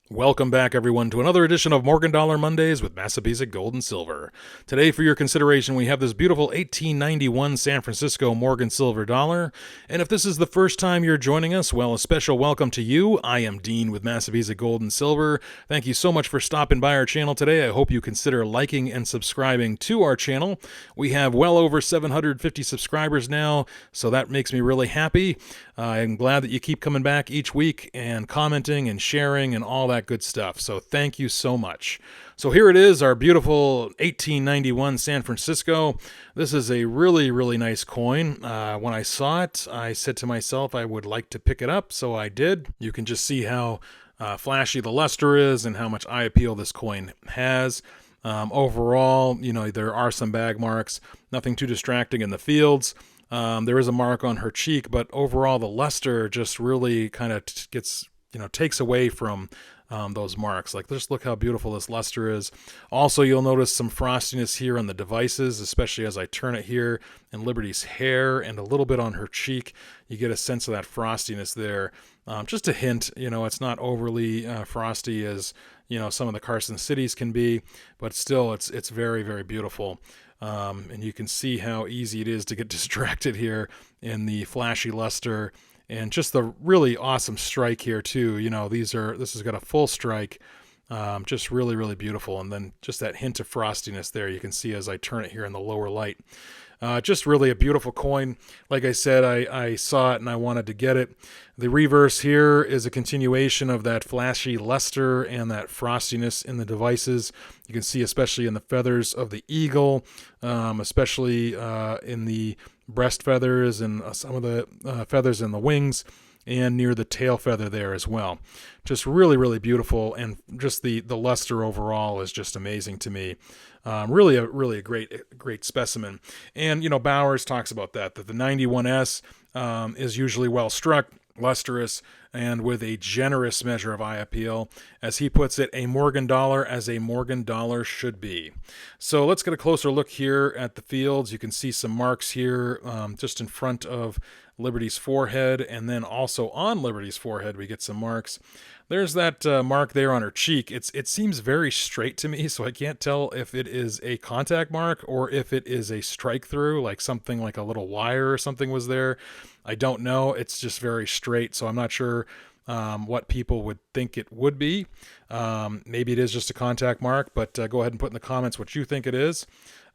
Welcome back, everyone, to another edition of Morgan Dollar Mondays with Massabesic Gold and Silver. Today, for your consideration, we have this beautiful 1891 San Francisco Morgan Silver dollar. And if this is the first time you're joining us, well, a special welcome to you. I am Dean with Massabesic Gold and Silver. Thank you so much for stopping by our channel today. I hope you consider liking and subscribing to our channel. We have well over 750 subscribers now, so that makes me really happy. I'm glad that you keep coming back each week and commenting and sharing and all that good stuff. So thank you so much. So here it is, our beautiful 1891 San Francisco. This is a really, really nice coin. When I saw it, I said to myself I would like to pick it up, so I did. You can just see how flashy the luster is and how much eye appeal this coin has. Overall, there are some bag marks, nothing too distracting in the fields. There is a mark on her cheek, but overall the luster just really kind of takes away from those marks. Like, just look how beautiful this luster is. Also, you'll notice some frostiness here on the devices, especially as I turn it here, and Liberty's hair and a little bit on her cheek. You get a sense of that frostiness there. Just a hint, it's not overly frosty as some of the Carson cities can be, but still it's very, very beautiful. And you can see how easy it is to get distracted here in the flashy luster and just the really awesome strike here too. This has got a full strike, just really, really beautiful. And then just that hint of frostiness there you can see as I turn it here in the lower light. Just really a beautiful coin. Like I said, I saw it and I wanted to get it. The reverse here is a continuation of that flashy luster and that frostiness in the devices. You can see especially in the feathers of the eagle, especially in the breast feathers and some of the feathers in the wings, and near the tail feather there as well. Just really, really beautiful, and just the luster overall is just amazing to me. Really a great specimen. And Bowers talks about that the 91S is usually well struck, lustrous, and with a generous measure of eye appeal. As he puts it, a Morgan dollar as a Morgan dollar should be. So let's get a closer look here at the fields. You can see some marks here just in front of Liberty's forehead, and then also on Liberty's forehead we get some marks. There's that mark there on her cheek. It seems very straight to me, so I can't tell if it is a contact mark or if it is a strike through, like something like a little wire or something was there. I don't know. It's just very straight, so I'm not sure what people would think it would be. Maybe it is just a contact mark, but go ahead and put in the comments what you think it is.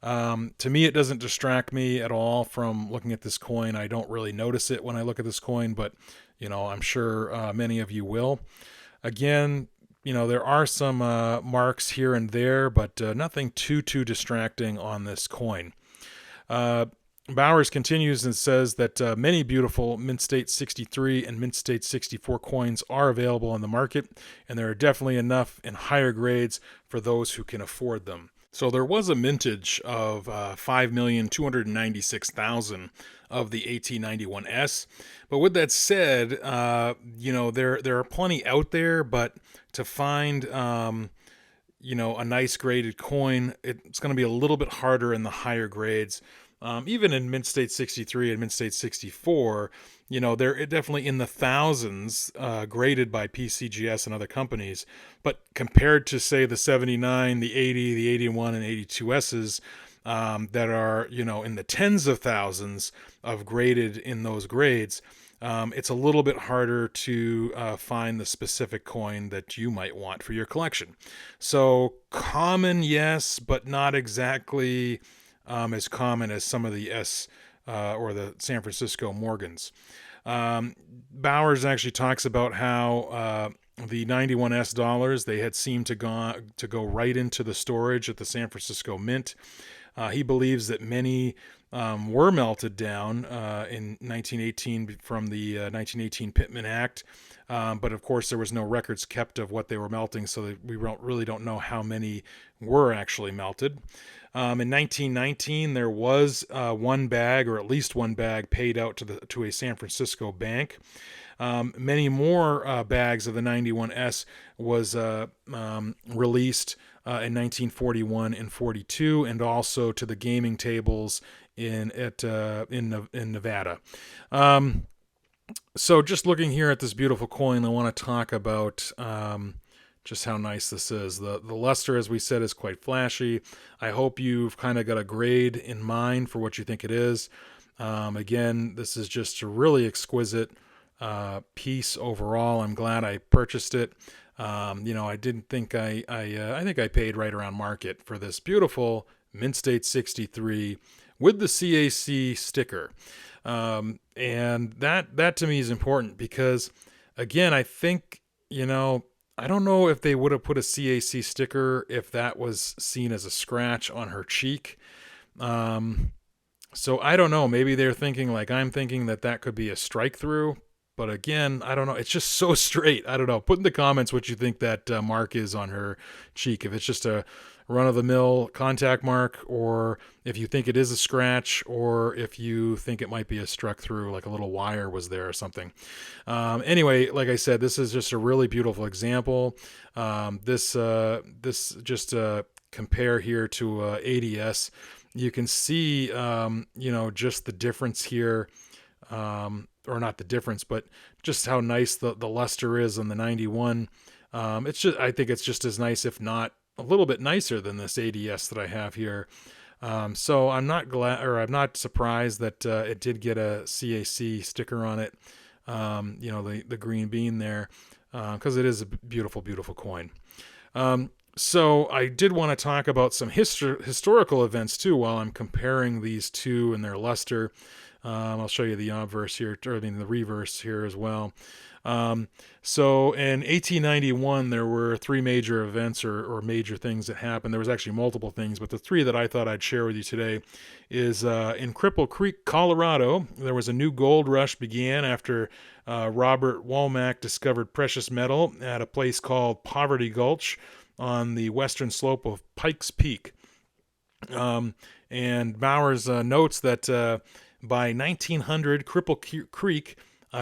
To me, it doesn't distract me at all from looking at this coin. I don't really notice it when I look at this coin, but I'm sure many of you will. Again, there are some marks here and there, but nothing too distracting on this coin. Bowers continues and says that many beautiful Mint State 63 and Mint State 64 coins are available on the market, and there are definitely enough in higher grades for those who can afford them. So there was a mintage of 5,296,000 of the 1891S. But with that said, there are plenty out there, but to find a nice graded coin, it's going to be a little bit harder in the higher grades. Even in Mint State 63 and Mint State 64, they're definitely in the thousands, graded by PCGS and other companies. But compared to, say, the 79, the 80, the 81, and 82Ss, that are, in the tens of thousands of graded in those grades, it's a little bit harder to find the specific coin that you might want for your collection. So common, yes, but not exactly as common as some of the S or the San Francisco Morgans. Bowers actually talks about how the 91S dollars, they had seemed to go right into the storage at the San Francisco Mint. He believes that many were melted down in 1918 from the 1918 Pittman Act. But of course, there was no records kept of what they were melting, so we really don't know how many were actually melted. In 1919, there was one bag, or at least one bag, paid out to a San Francisco bank. Many more bags of the 91S was released in 1941 and 42, and also to the gaming tables in Nevada. So just looking here at this beautiful coin, I want to talk about just how nice this is. The luster, as we said, is quite flashy. I hope you've kind of got a grade in mind for what you think it is. Again, this is just a really exquisite piece overall. I'm glad I purchased it. I didn't think I think I paid right around market for this beautiful Mint State 63 with the CAC sticker. And that to me is important because, again, I think, I don't know if they would have put a CAC sticker if that was seen as a scratch on her cheek. So I don't know. Maybe they're thinking like I'm thinking that could be a strike through. But again, I don't know. It's just so straight. I don't know. Put in the comments what you think that mark is on her cheek. If it's just a run-of-the-mill contact mark, or if you think it is a scratch, or if you think it might be a struck through, like a little wire was there or something. Anyway, like I said, this is just a really beautiful example. This just compare here to ADS. You can see, just the difference here. Or not the difference, but just how nice the luster is on the 91. I think it's just as nice, if not a little bit nicer than this ADS that I have here. So I'm not surprised that it did get a CAC sticker on it. The green bean there, because it is a beautiful, beautiful coin. So I did want to talk about some historical events too while I'm comparing these two and their luster. I'll show you the obverse here, the reverse here as well. So in 1891, there were three major events or major things that happened. There was actually multiple things, but the three that I thought I'd share with you today is in Cripple Creek, Colorado, there was a new gold rush began after Robert Womack discovered precious metal at a place called Poverty Gulch on the western slope of Pikes Peak. And Bowers notes that by 1900, Cripple Creek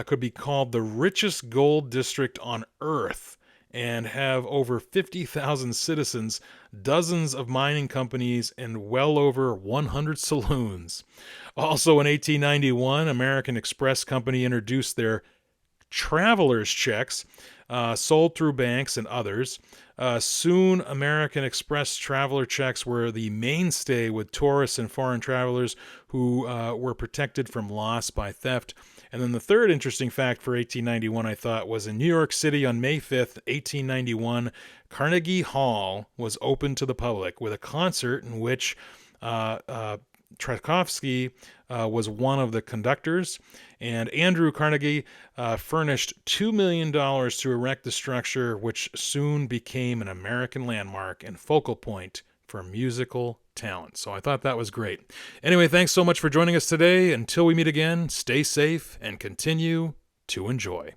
could be called the richest gold district on Earth and have over 50,000 citizens, dozens of mining companies, and well over 100 saloons. Also in 1891, American Express Company introduced their traveler's checks, sold through banks and others. Soon, American Express traveler checks were the mainstay with tourists and foreign travelers who were protected from loss by theft. And then the third interesting fact for 1891, I thought, was in New York City on May 5th, 1891, Carnegie Hall was open to the public with a concert in which Tchaikovsky was one of the conductors, and Andrew Carnegie furnished $2 million to erect the structure, which soon became an American landmark and focal point for musical talent. So I thought that was great. Anyway, thanks so much for joining us today. Until we meet again, stay safe and continue to enjoy.